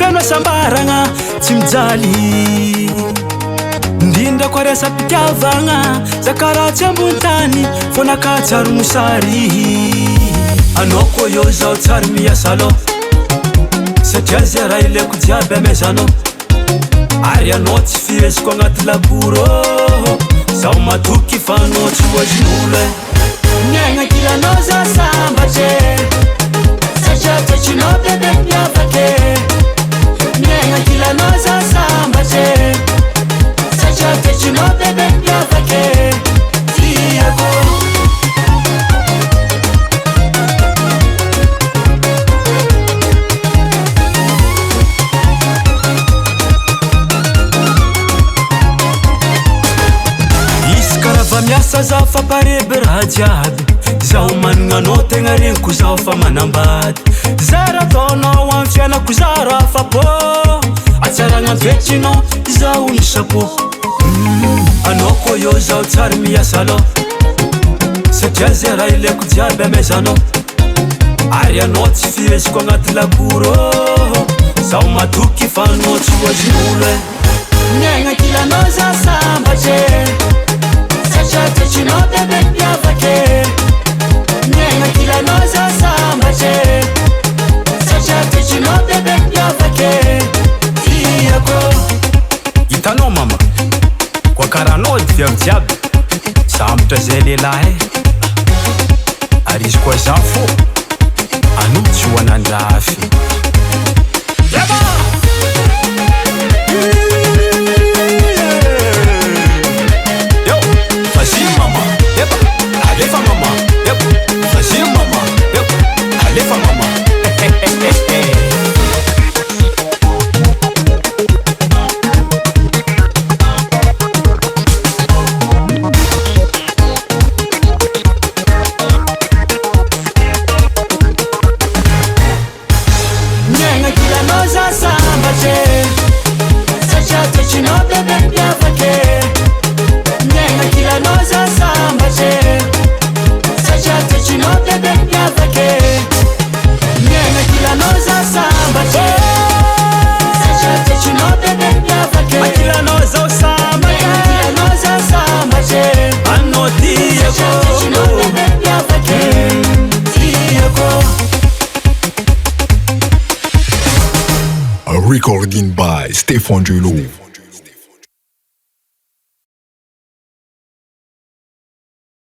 Feno sambarana tsy mijaly ndindra kwa resa pikavagna zakaratsy ambony tany fonakatsary mosary anao koa eo zao tsary miasa aloha satria zay raha ileko jiaby amezanao ary anao tsy fiheziko agnaty laboro zaho matoky fa anao tsy voazin'olo miaigna kilanao za sambatre satria toetrinao bebe miavake miaigna kilanao za sambatre satria toetrinao bebe miavake tiako miasa zaho fa pareby raha jiaby zaho managna anao tegna regniko zaho fa manambady zara ataonao amin'ny fiainako zaho raha fapô atsaragna betrinao zaho ny sapô anao koa eo zaho tsary miasa aloha satria zay raha ileko jiaby amezanao ary anao tsy fiheziko agnaty laboro zaho matoky fa anao tsy voazin'olo miaigna kilanao za sambatre satria toetrinao bebe miavake miaigna kilanao za sambatre satria toetrinao bebe miavake tiako hitanao mama koa karahanao dy viavy jiaby sambatra zay lehilahy ary izy koa za fô anoho tsy hoanandrafy Alefa mama, yep. Vas-y mama, yep. Alefa mama. Nyenga kila noza sambatre satria toetrinao bebe miavake nyenga kila noza sambatre satria toetrinao bebe miavake nyenga kila noza sambatre satria toetrinao bebe miavake akila noza sambatre kila noza sambatre anao tiako toetrinao bebe miavake tiako. A recording by Stefan Julo.